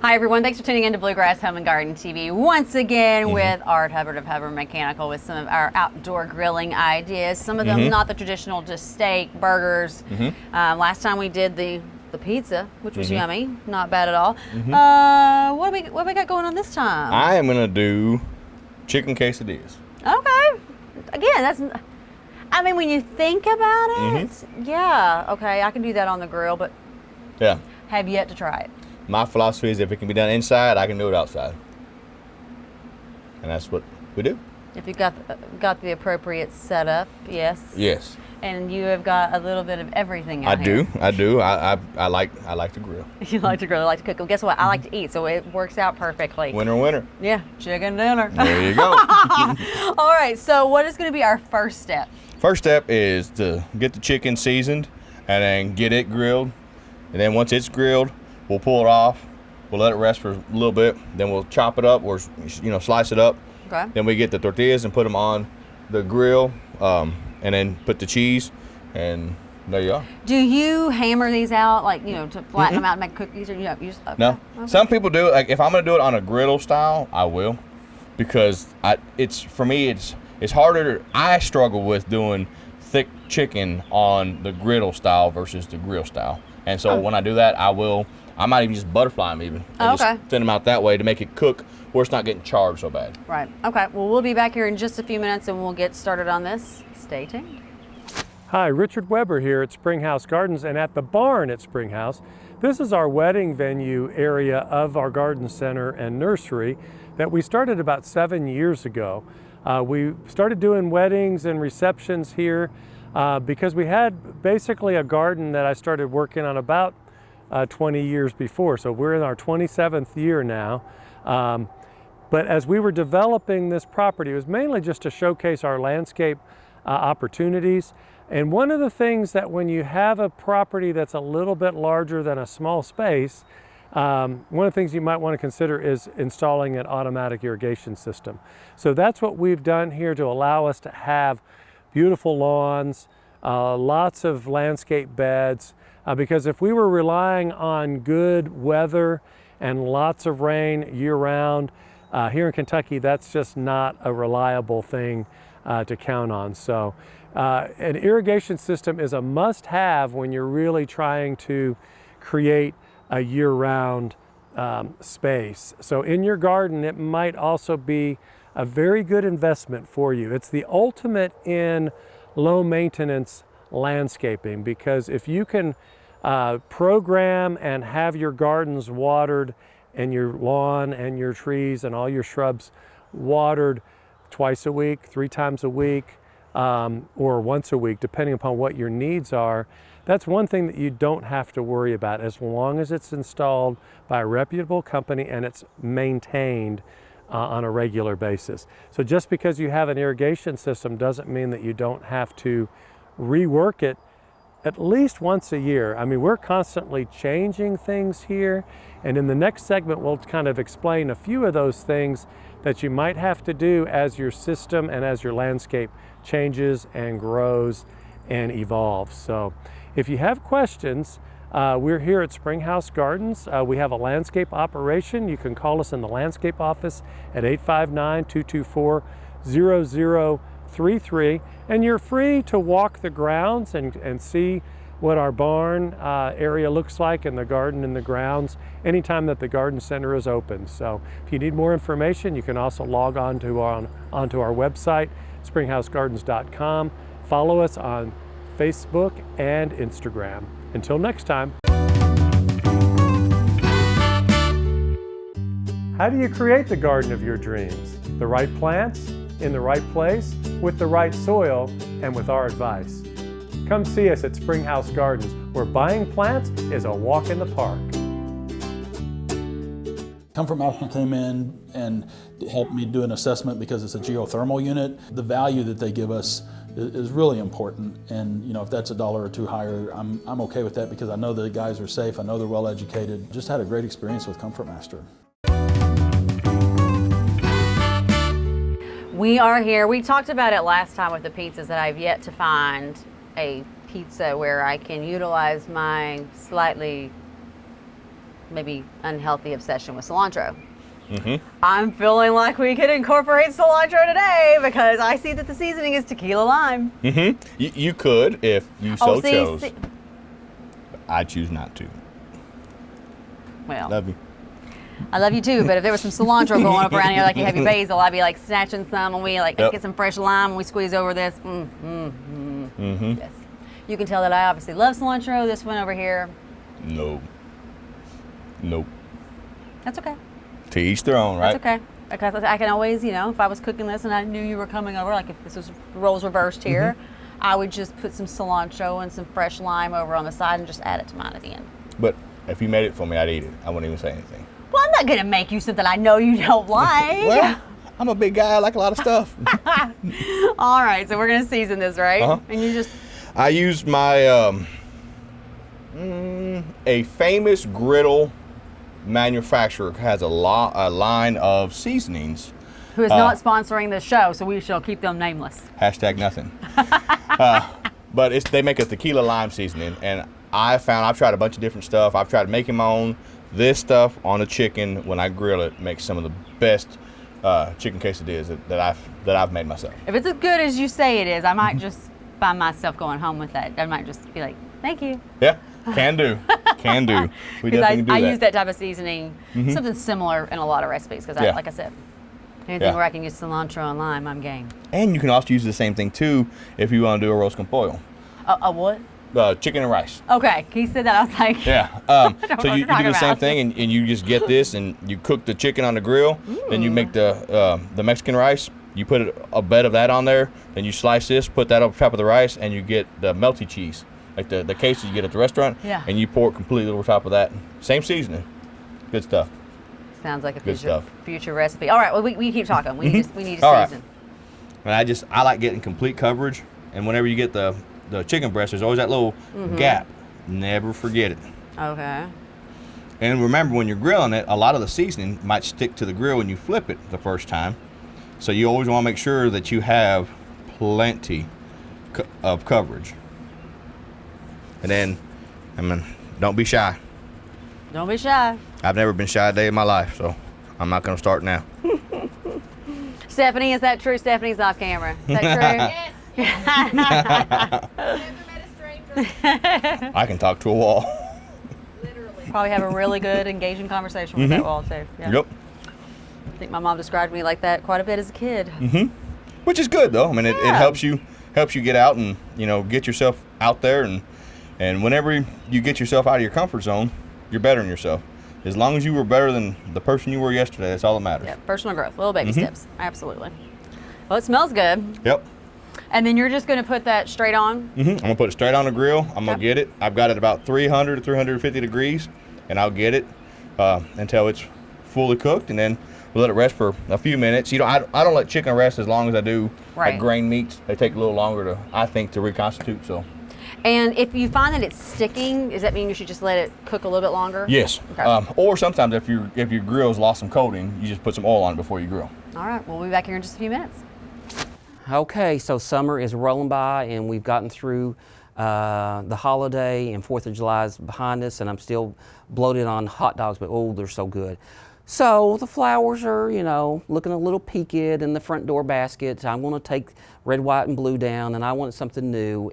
Hi everyone, thanks for tuning in to Bluegrass Home and Garden TV once again with Art Hubbard of Hubbard Mechanical with some of our outdoor grilling ideas. Some of them not the traditional, just steak, burgers. Last time we did the pizza, which was yummy, not bad at all. What do we got going on this time? I am gonna do chicken quesadillas. Okay, again, that's. I mean, when you think about it, yeah, okay, I can do that on the grill, but have yet to try it. My philosophy is if it can be done inside, I can do it outside. And that's what we do. If you got the appropriate setup, yes. Yes. And you have got a little bit of everything out here. I do. I like to grill. You like to grill, I like to cook. Well, guess what? I like to eat, so it works out perfectly. Winner. Yeah, chicken dinner. There you go. All right, so what is going to be our first step? First step is to get the chicken seasoned and then get it grilled. And then once it's grilled, we'll pull it off. We'll let it rest for a little bit. Then we'll chop it up or slice it up. Okay. Then we get the tortillas and put them on the grill, and then put the cheese, and there you are. Do you hammer these out, like to flatten them out and make cookies, or you just okay. No? Okay. Some people do it. Like if I'm gonna do it on a griddle style, I will, because for me it's harder. I struggle with doing thick chicken on the griddle style versus the grill style. And so when I do that, I might even just butterfly them even. And just send them out that way to make it cook where it's not getting charred so bad. Right. Okay. Well, we'll be back here in just a few minutes and we'll get started on this. Stay tuned. Hi, Richard Weber here at Springhouse Gardens and at the barn at Springhouse. This is our wedding venue area of our garden center and nursery that we started about 7 years ago. We started doing weddings and receptions here because we had basically a garden that I started working on about 20 years before. So we're in our 27th year now. But as we were developing this property, it was mainly just to showcase our landscape opportunities. And one of the things that when you have a property that's a little bit larger than a small space, one of the things you might want to consider is installing an automatic irrigation system. So that's what we've done here to allow us to have beautiful lawns, lots of landscape beds, because if we were relying on good weather and lots of rain year-round, here in Kentucky, that's just not a reliable thing to count on. So an irrigation system is a must-have when you're really trying to create a year-round space. So in your garden, it might also be a very good investment for you. It's the ultimate in low-maintenance landscaping, because if you can program and have your gardens watered and your lawn and your trees and all your shrubs watered twice a week, 3 times a week, or once a week, depending upon what your needs are, that's one thing that you don't have to worry about as long as it's installed by a reputable company and it's maintained on a regular basis. So just because you have an irrigation system doesn't mean that you don't have to rework it at least once a year. I mean, we're constantly changing things here, and in the next segment we'll kind of explain a few of those things that you might have to do as your system and as your landscape changes and grows and evolves. So if you have questions, we're here at Springhouse Gardens. We have a landscape operation. You can call us in the landscape office at 859-224-0033, and you're free to walk the grounds and see what our barn area looks like and the garden and the grounds anytime that the garden center is open. So if you need more information, you can also log on to onto our website, springhousegardens.com. Follow us on Facebook and Instagram. Until next time. How do you create the garden of your dreams? The right plants, in the right place, with the right soil, and with our advice. Come see us at Springhouse Gardens, where buying plants is a walk in the park. Comfort Master came in and helped me do an assessment because it's a geothermal unit. The value that they give us is really important, and if that's $1 or $2 higher, I'm okay with that because I know the guys are safe, I know they're well educated. Just had a great experience with Comfort Master. We are here. We talked about it last time with the pizzas that I've yet to find a pizza where I can utilize my slightly maybe unhealthy obsession with cilantro. Mm-hmm. I'm feeling like we could incorporate cilantro today because I see that the seasoning is tequila lime. Mm-hmm. You could if you so chose. See. I choose not to. Well, Love you. I love you too, but if there was some cilantro going up around here like you have your basil, I'd be like snatching some and we like get some fresh lime and we squeeze over this. Mm-hmm. Yes. You can tell that I obviously love cilantro. This one over here. No. Nope. That's okay. To each their own, right? That's okay. Because I can always, you know, if I was cooking this and I knew you were coming over, like if this was roles reversed here, I would just put some cilantro and some fresh lime over on the side and just add it to mine at the end. But if you made it for me, I'd eat it. I wouldn't even say anything. Well, I'm not going to make you something I know you don't like. Well, I'm a big guy. I like a lot of stuff. All right, so we're going to season this, right? Uh-huh. And you just... I used my, a famous griddle manufacturer has a line of seasonings. Who is not sponsoring this show, so we shall keep them nameless. Hashtag nothing. But they make a tequila lime seasoning, and I've tried a bunch of different stuff. I've tried making my own. This stuff on the chicken, when I grill it, makes some of the best chicken quesadillas that I've made myself. If it's as good as you say it is, I might just find myself going home with that. I might just be like, thank you. Yeah, can do. Can do. We definitely do I that. use that type of seasoning, something similar in a lot of recipes, because like I said, anything where I can use cilantro and lime, I'm game. And you can also use the same thing too if you want to do a roast con pollo. A what? Chicken and rice. Okay, he said that. I was like, yeah. So you do the same thing, and you just get this, and you cook the chicken on the grill. Then you make the Mexican rice. You put a bed of that on there. Then you slice this, put that on top of the rice, and you get the melty cheese, like the queso you get at the restaurant. Yeah. And you pour it completely over top of that. Same seasoning. Good stuff. Sounds like a Good stuff. future recipe. All right, well, we keep talking. We need to All season. Right. And I like getting complete coverage. And whenever you get the chicken breast, there's always that little gap. Never forget it. Okay. And remember, when you're grilling it, a lot of the seasoning might stick to the grill when you flip it the first time. So you always want to make sure that you have plenty of coverage. And then, don't be shy. Don't be shy. I've never been shy a day in my life, so I'm not going to start now. Stephanie, is that true? Stephanie's off camera. Is that true? Yes. Never met a stranger. I can talk to a wall. Literally. Probably have a really good, engaging conversation with that wall, too. Yeah. Yep. I think my mom described me like that quite a bit as a kid. Which is good, though. I mean, it helps you get out and, get yourself out there. And whenever you get yourself out of your comfort zone, you're bettering yourself. As long as you were better than the person you were yesterday, that's all that matters. Yeah, personal growth, little baby steps. Absolutely. Well, it smells good. Yep. And then you're just going to put that straight on? I'm going to put it straight on the grill. I'm going to get it. I've got it about 300 to 350 degrees, and I'll get it until it's fully cooked, and then we'll let it rest for a few minutes. I don't let chicken rest as long as I do like grain meats. They take a little longer to reconstitute. So. And if you find that it's sticking, does that mean you should just let it cook a little bit longer? Yes. Okay. Or sometimes if your grill's lost some coating, you just put some oil on it before you grill. All right. We'll be back here in just a few minutes. Okay, so summer is rolling by, and we've gotten through the holiday, and 4th of July is behind us, and I'm still bloated on hot dogs, but oh, they're so good. So the flowers are, looking a little peaked in the front door basket. I'm going to take red, white, and blue down, and I wanted something new,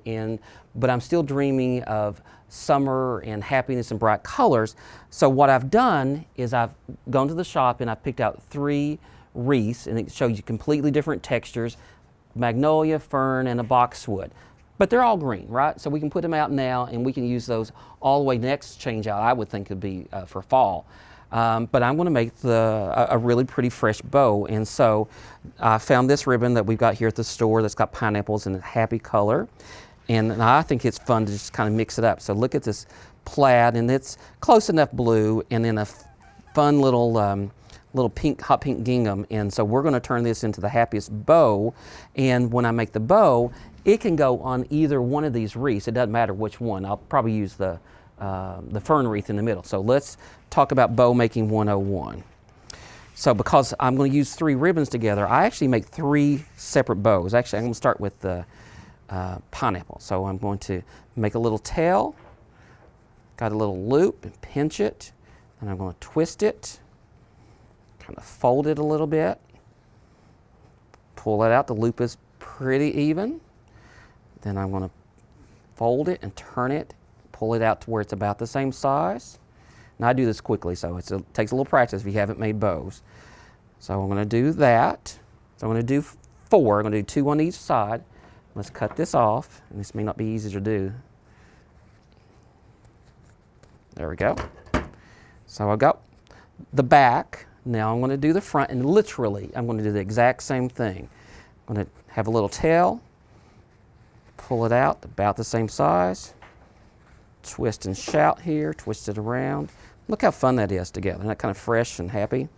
but I'm still dreaming of summer and happiness and bright colors. So what I've done is I've gone to the shop and I've picked out 3 wreaths, and it shows you completely different textures: magnolia, fern, and a boxwood. But they're all green, right? So we can put them out now, and we can use those all the way next change out. I would think would be for fall. But I'm going to make a really pretty fresh bow. And so I found this ribbon that we've got here at the store that's got pineapples in a happy color. And I think it's fun to just kind of mix it up. So look at this plaid, and it's close enough blue, and then a fun little hot pink gingham. And so we're going to turn this into the happiest bow. And when I make the bow, it can go on either one of these wreaths. It doesn't matter which one. I'll probably use the fern wreath in the middle. So let's talk about bow making 101. So because I'm going to use 3 ribbons together, I actually make 3 separate bows. Actually, I'm going to start with the pineapple. So I'm going to make a little tail, got a little loop, and pinch it. and I'm going to twist it, kind of fold it a little bit, pull it out. The loop is pretty even. Then I'm going to fold it and turn it, pull it out to where it's about the same size. Now I do this quickly, so it takes a little practice if you haven't made bows. So I'm going to do that. So I'm going to do 4. I'm going to do 2 on each side. Let's cut this off, and this may not be easy to do. There we go. So I've got the back. Now I'm going to do the front, and literally I'm going to do the exact same thing. I'm going to have a little tail, pull it out about the same size, twist and shout here, twist it around. Look how fun that is together. Isn't that kind of fresh and happy?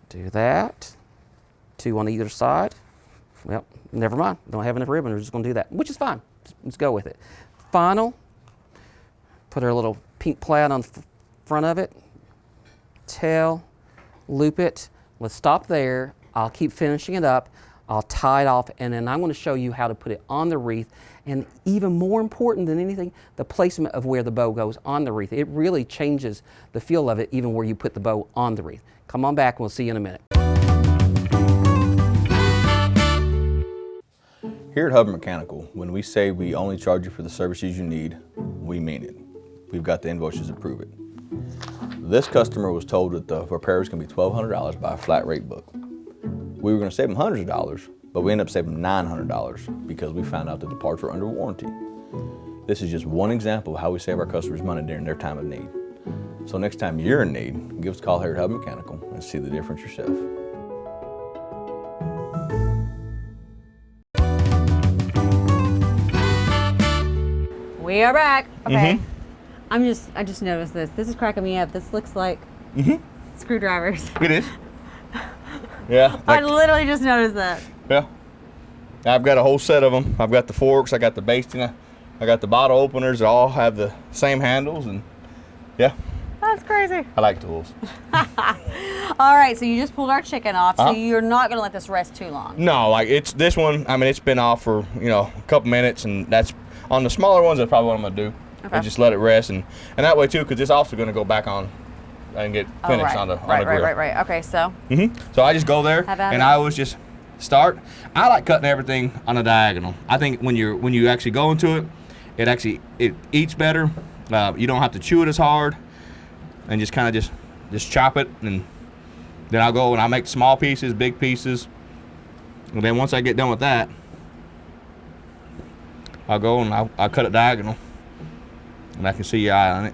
Do that. 2 on either side. Well, never mind. Don't have enough ribbon. We're just going to do that, which is fine. Let's go with it. Final. Put our little pink plaid on the front of it. Tail. Loop it. Let's stop there. I'll keep finishing it up. I'll tie it off, and then I'm going to show you how to put it on the wreath. And even more important than anything, the placement of where the bow goes on the wreath. It really changes the feel of it, even where you put the bow on the wreath. Come on back, and we'll see you in a minute. Here at Hubbard Mechanical, when we say we only charge you for the services you need, we mean it. We've got the invoices to prove it. This customer was told that the repair was going to be $1,200 by a flat rate book. We were going to save them hundreds of dollars, but we ended up saving $900 because we found out that the parts were under warranty. This is just one example of how we save our customers money during their time of need. So next time you're in need, give us a call here at Hubbard Mechanical and see the difference yourself. We are back. Okay. I just noticed this. This is cracking me up. This looks like screwdrivers. It is. Yeah. I literally just noticed that. Yeah. I've got a whole set of them. I've got the forks, I got the basting, I got the bottle openers. They all have the same handles, and yeah. That's crazy. I like tools. All right, so you just pulled our chicken off, so you're not going to let this rest too long. No, like it's this one, I mean, it's been off for, a couple minutes, and that's on the smaller ones, that's probably what I'm going to do. Okay. And just let it rest, and that way too, because it's also going to go back on and get finished on the grill. Right. Okay, so. So I just go there, and I always just start. I like cutting everything on a diagonal. I think when you actually go into it, it eats better. You don't have to chew it as hard, and just kind of just chop it, and then I'll go and I'll make small pieces, big pieces, and then once I get done with that, I'll go and I'll cut it diagonal, and I can see your eye on it.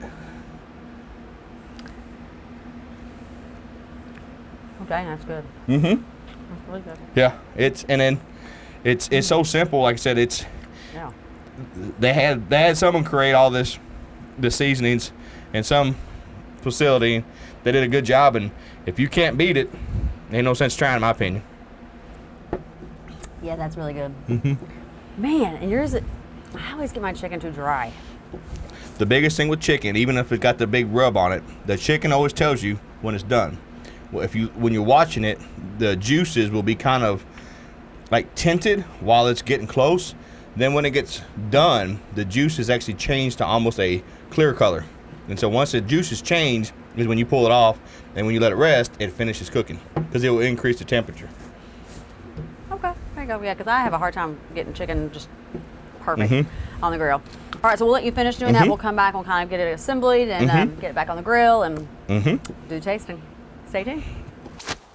Okay, that's good. Mm-hmm. That's really good. Yeah, it's so simple. Like I said, Yeah. They had someone create all the seasonings in some facility. They did a good job, and if you can't beat it, ain't no sense trying, in my opinion. Yeah, that's really good. Man, and yours, I always get my chicken too dry. The biggest thing with chicken, even if it's got the big rub on it, the chicken always tells you when it's done. Well, when you're watching it, the juices will be kind of like tinted while it's getting close. Then when it gets done, the juices actually change to almost a clear color. And so once the juices change is when you pull it off, and when you let it rest, it finishes cooking because it will increase the temperature. Okay, there you go. Yeah, because I have a hard time getting chicken just perfect on the grill. All right, so we'll let you finish doing that. We'll come back. We'll kind of get it assembled and get it back on the grill and do tasting. Stay tuned.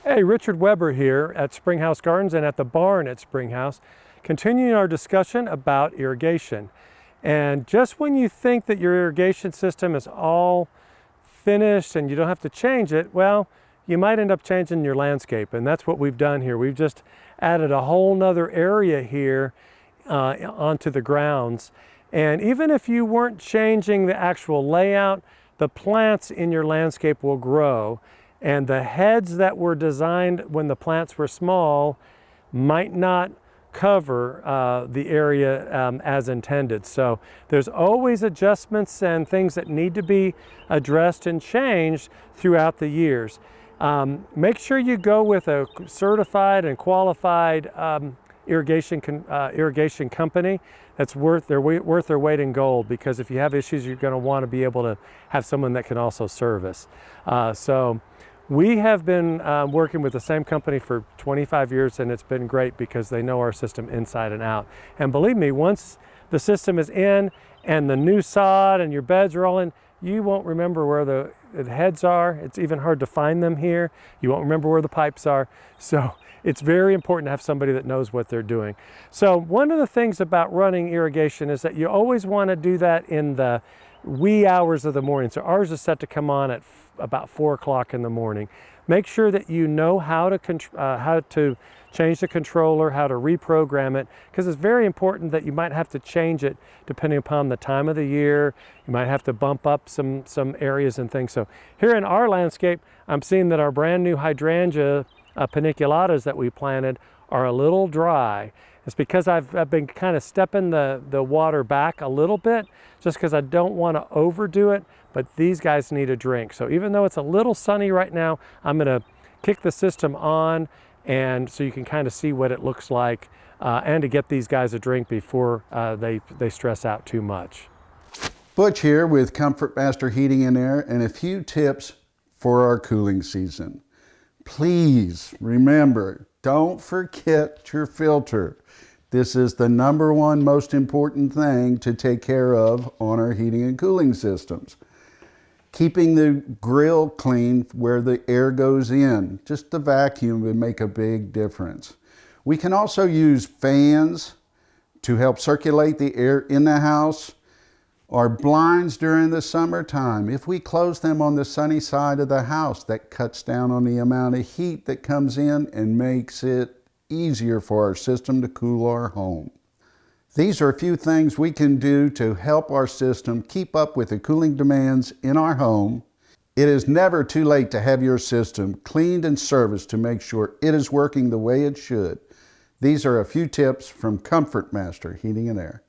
Hey, Richard Weber here at Springhouse Gardens and at the barn at Springhouse, continuing our discussion about irrigation. And just when you think that your irrigation system is all finished and you don't have to change it, well, you might end up changing your landscape, and that's what we've done here. We've just added a whole nother area here onto the grounds. And even if you weren't changing the actual layout, the plants in your landscape will grow. And the heads that were designed when the plants were small might not cover the area as intended. So there's always adjustments and things that need to be addressed and changed throughout the years. Make sure you go with a certified and qualified irrigation company that's worth their weight in gold, because if you have issues, you're going to want to be able to have someone that can also service. So we have been working with the same company for 25 years, and it's been great because they know our system inside and out. And believe me, once the system is in and the new sod and your beds are all in, you won't remember where the heads are. It's even hard to find them here. You won't remember where the pipes are. So it's very important to have somebody that knows what they're doing. So one of the things about running irrigation is that you always want to do that in the wee hours of the morning. So ours is set to come on at about 4 o'clock in the morning. Make sure that you know how to change the controller, how to reprogram it, because it's very important that you might have to change it depending upon the time of the year. You might have to bump up some areas and things. So here in our landscape, I'm seeing that our brand new hydrangea paniculatas that we planted are a little dry. It's because I've been kind of stepping the water back a little bit, just because I don't want to overdo it, but these guys need a drink. So even though it's a little sunny right now, I'm going to kick the system on, and so you can kind of see what it looks like, and to get these guys a drink before they stress out too much. Butch here with Comfort Master Heating and Air, and a few tips for our cooling season. Please remember, don't forget your filter. This is the #1 most important thing to take care of on our heating and cooling systems. Keeping the grill clean where the air goes in, just the vacuum would make a big difference. We can also use fans to help circulate the air in the house. Our blinds during the summertime, if we close them on the sunny side of the house, that cuts down on the amount of heat that comes in and makes it easier for our system to cool our home. These are a few things we can do to help our system keep up with the cooling demands in our home. It is never too late to have your system cleaned and serviced to make sure it is working the way it should. These are a few tips from Comfort Master Heating and Air.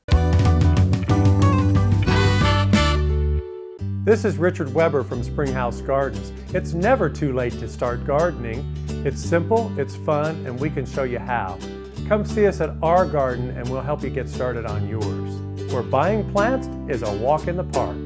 This is Richard Weber from Springhouse Gardens. It's never too late to start gardening. It's simple, it's fun, and we can show you how. Come see us at our garden and we'll help you get started on yours. Where buying plants is a walk in the park.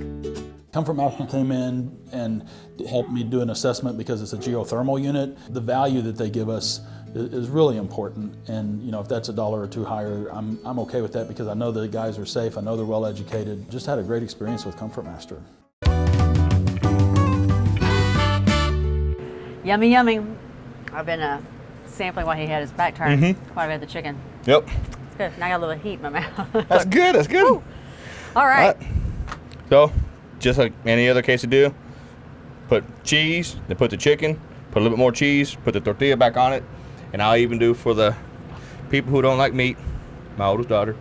Comfort Master came in and helped me do an assessment because it's a geothermal unit. The value that they give us is really important, and if that's $1 or $2 higher, I'm okay with that because I know the guys are safe, I know they're well educated. Just had a great experience with Comfort Master. Yummy, yummy. I've been sampling while he had his back turned quite a bit of the chicken. Yep. It's good. Now I got a little heat in my mouth. That's good. That's good. Woo. All right. So, just like any other quesadilla, put cheese, then put the chicken, put a little bit more cheese, put the tortilla back on it, and I'll even do for the people who don't like meat, my oldest daughter,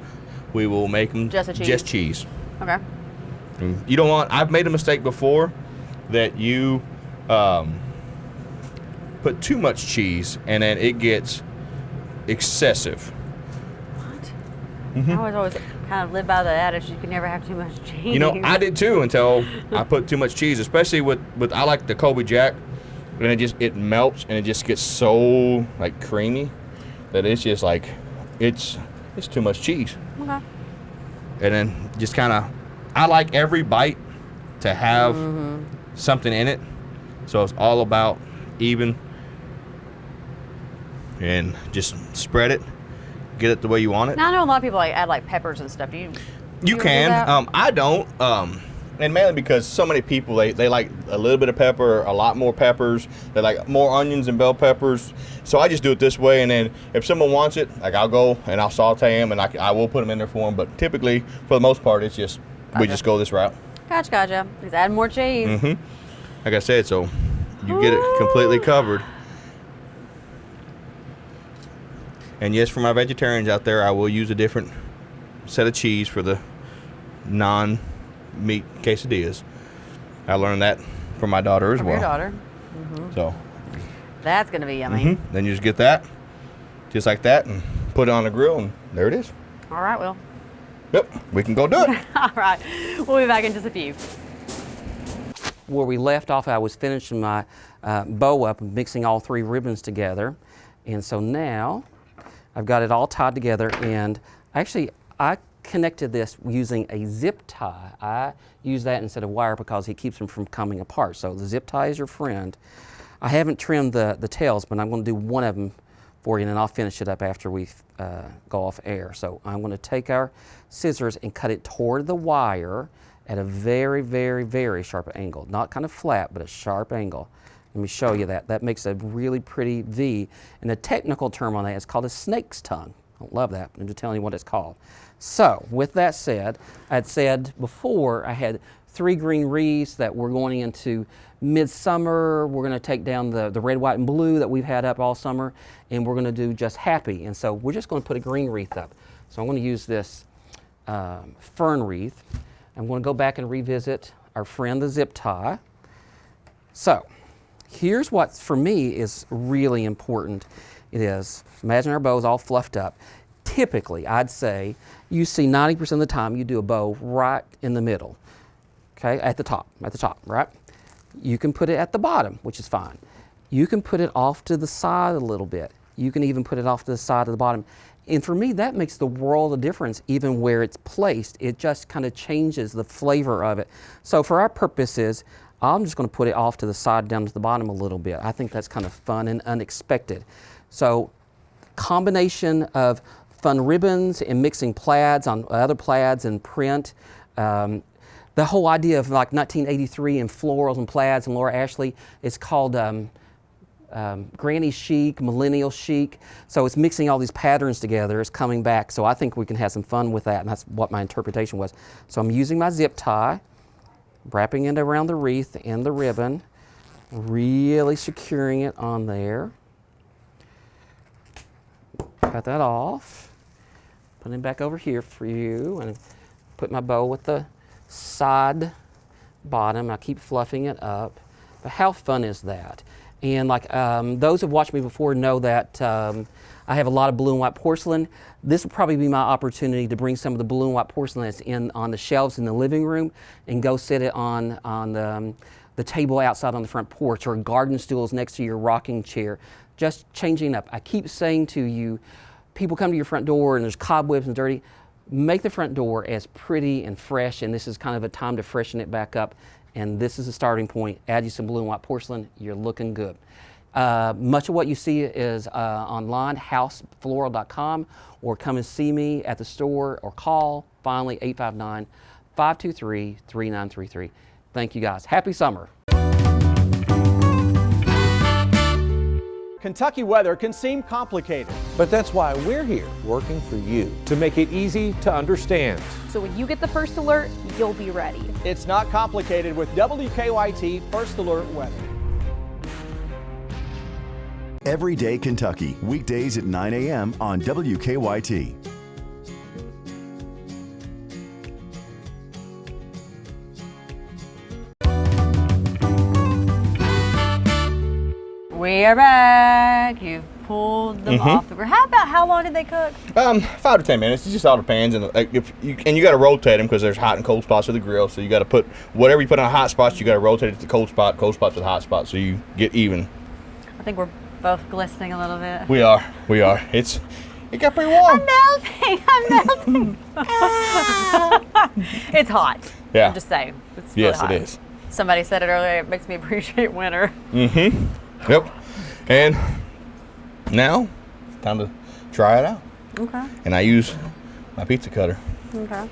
we will make them just cheese. Okay. And you don't want, I've made a mistake before that you put too much cheese and then it gets excessive. What? I always kind of live by the adage you can never have too much cheese. I did too until I put too much cheese, especially with I like the Colby Jack, and it melts and it just gets so like creamy that it's just like it's too much cheese. Okay. And then just kind of, I like every bite to have something in it, so it's all about even, and just spread it, get it the way you want it. Now I know a lot of people add like peppers and stuff. Do you? You can. I don't. And mainly because so many people they like a little bit of pepper, a lot more peppers. They like more onions and bell peppers. So I just do it this way, and then if someone wants it, like I'll go and I'll saute them, and I will put them in there for them. But typically, for the most part, it's just we just go this route. Gotcha. Just add more cheese. Like I said, so you get it completely covered. And yes, for my vegetarians out there, I will use a different set of cheese for the non-meat quesadillas. I learned that from my daughter as well. Your daughter. So that's gonna be yummy. Then you just get that, just like that, and put it on the grill, and there it is. All right, Will. Yep, we can go do it. All right, we'll be back in just a few. Where we left off, I was finishing my bow up and mixing all 3 ribbons together. And so now I've got it all tied together, and actually I connected this using a zip tie. I use that instead of wire because it keeps them from coming apart. So the zip tie is your friend. I haven't trimmed the tails, but I'm going to do one of them for you, and then I'll finish it up after we go off air. So I'm going to take our scissors and cut it toward the wire at a very, very, very sharp angle. Not kind of flat, but a sharp angle. Let me show you that. That makes a really pretty V. And the technical term on that is called a snake's tongue. I don't love that, but I'm just telling you what it's called. So with that said, I had said before I had 3 green wreaths that we're going into midsummer. We're going to take down the red, white, and blue that we've had up all summer, and we're going to do just happy. And so we're just going to put a green wreath up. So I'm going to use this fern wreath. I'm going to go back and revisit our friend the zip tie. So here's what for me is really important. It is, imagine our bow's all fluffed up. Typically, I'd say you see 90% of the time you do a bow right in the middle, okay, at the top, right? You can put it at the bottom, which is fine. You can put it off to the side a little bit. You can even put it off to the side of the bottom. And for me, that makes the world of difference, even where it's placed. It just kind of changes the flavor of it. So for our purposes, I'm just going to put it off to the side, down to the bottom a little bit. I think that's kind of fun and unexpected. So combination of fun ribbons and mixing plaids on other plaids and print. The whole idea of like 1983 and florals and plaids and Laura Ashley, it's called granny chic, millennial chic. So it's mixing all these patterns together. It's coming back. So I think we can have some fun with that, and that's what my interpretation was. So I'm using my zip tie, wrapping it around the wreath and the ribbon, really securing it on there. Cut that off. Put it back over here for you, and put my bow with the side bottom. I keep fluffing it up. But how fun is that? And like those who've watched me before know that I have a lot of blue and white porcelain. This will probably be my opportunity to bring some of the blue and white porcelain that's on the shelves in the living room and go sit it on the table outside on the front porch, or garden stools next to your rocking chair. Just changing up. I keep saying to you, people come to your front door and there's cobwebs and dirty. Make the front door as pretty and fresh, and this is kind of a time to freshen it back up. And this is the starting point. Add you some blue and white porcelain, you're looking good. Much of what you see is online, housefloral.com, or come and see me at the store, or call, finally, 859-523-3933. Thank you guys. Happy summer. Kentucky weather can seem complicated, but that's why we're here working for you to make it easy to understand. So when you get the first alert, you'll be ready. It's not complicated with WKYT First Alert Weather. Everyday Kentucky, weekdays at 9 a.m. on WKYT. We are back. You've pulled them off the grill. How long did they cook? 5 to 10 minutes. It just all depends, and you got to rotate them because there's hot and cold spots of the grill. So you got to put whatever you put on hot spots, you got to rotate it to the cold spots to the hot spot, so you get even. I think we're both glistening a little bit. We are. It got pretty warm. I'm melting. It's hot. Yeah. I'm just saying. It's really Yes, hot. it is. Somebody said it earlier. It makes me appreciate winter. Yep. And now it's time to try it out. Okay. And I use my pizza cutter. Okay.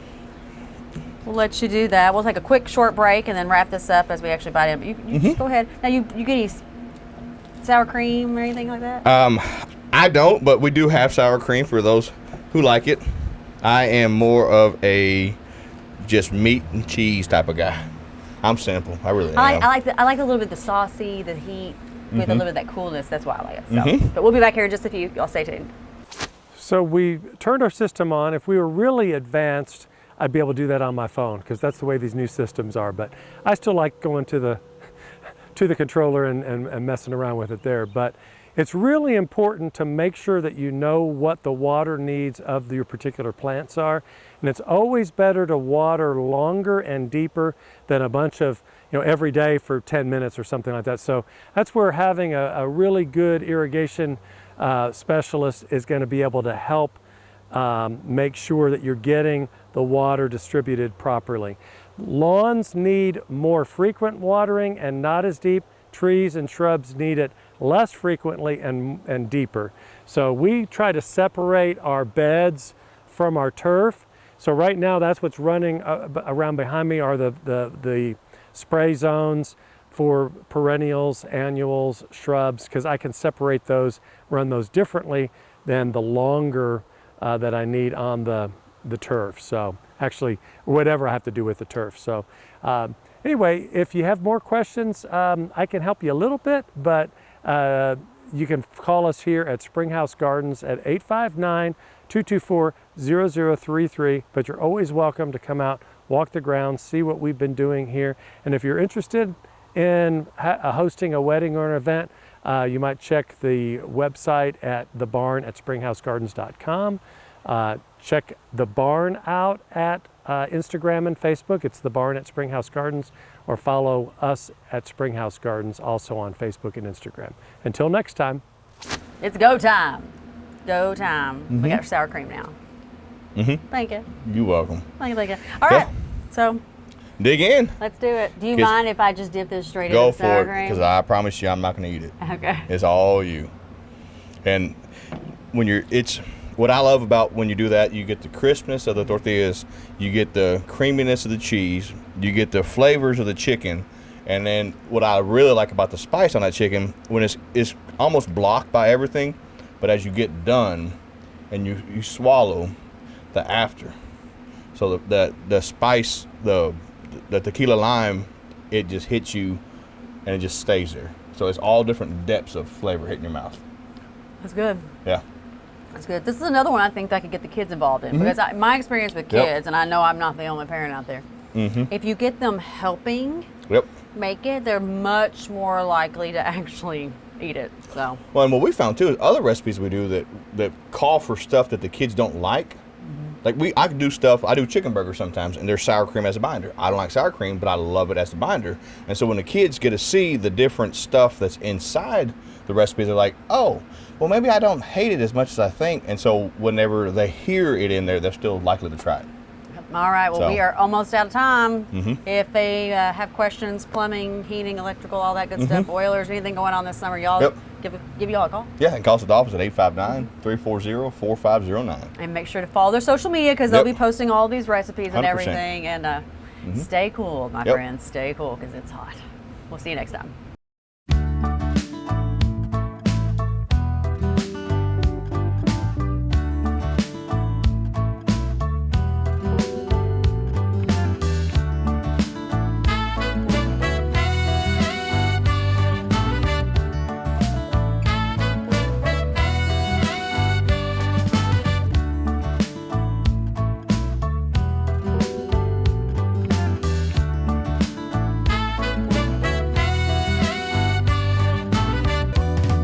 We'll let you do that. We'll take a quick short break and then wrap this up as we actually bite in. You just go ahead. Now you get any sour cream or anything like that? I don't, but we do have sour cream for those who like it. I am more of a just meat and cheese type of guy. I'm simple. I really am. I like a little bit the saucy, the heat, with a little bit of that coolness. That's why I like it. So, but we'll be back here in just a few. Y'all stay tuned. So we turned our system on. If we were really advanced, I'd be able to do that on my phone, because that's the way these new systems are. But I still like going to the controller and messing around with it there. But it's really important to make sure that you know what the water needs of your particular plants are. And it's always better to water longer and deeper than a bunch of, every day for 10 minutes or something like that. So that's where having a really good irrigation specialist is going to be able to help make sure that you're getting the water distributed properly. Lawns need more frequent watering and not as deep. Trees and shrubs need it less frequently and deeper. So we try to separate our beds from our turf. So right now that's what's running around behind me are the spray zones for perennials, annuals, shrubs, because I can separate those, run those differently than the longer that I need on the turf. So actually, whatever I have to do with the turf. So anyway, if you have more questions, I can help you a little bit, but you can call us here at Springhouse Gardens at 859-224-0033, but you're always welcome to come out, walk the grounds, see what we've been doing here. And if you're interested in hosting a wedding or an event, you might check the website at the barn at springhousegardens.com. Check the barn out at Instagram and Facebook. It's the barn at Springhouse Gardens, or follow us at Springhouse Gardens also on Facebook and Instagram. Until next time. It's go time. Go time. We got our sour cream now. Thank you. You're welcome. Thank you. All right. So dig in. let's do it. Do you mind if I just dip this straight Go into sour for it, cream? because I promise you I'm not going to eat it. Okay. It's all you. And when what I love about when you do that, you get the crispness of the tortillas, you get the creaminess of the cheese, you get the flavors of the chicken, and then what I really like about the spice on that chicken, when it's almost blocked by everything, but as you get done and you swallow the after, so the spice, the tequila lime, it just hits you and it just stays there. So it's all different depths of flavor hitting your mouth. That's good. Yeah. That's good. This is another one I think that could get the kids involved in, because my experience with kids, and I know I'm not the only parent out there, if you get them helping make it, they're much more likely to actually eat it. So. Well, and what we found too is other recipes we do that call for stuff that the kids don't like. Like I do chicken burgers sometimes, and there's sour cream as a binder. I don't like sour cream, but I love it as a binder. And so when the kids get to see the different stuff that's inside the recipes, they're like, oh, well, maybe I don't hate it as much as I think. And so whenever they hear it in there, they're still likely to try it. All right, well, we are almost out of time. If they have questions, plumbing, heating, electrical, all that good stuff, boilers, anything going on this summer, y'all give y'all a call. Yeah, and call us at the office at 859-340-4509. And make sure to follow their social media, because they'll be posting all these recipes and 100%. everything. And stay cool, my friends. Stay cool, because it's hot. We'll see you next time.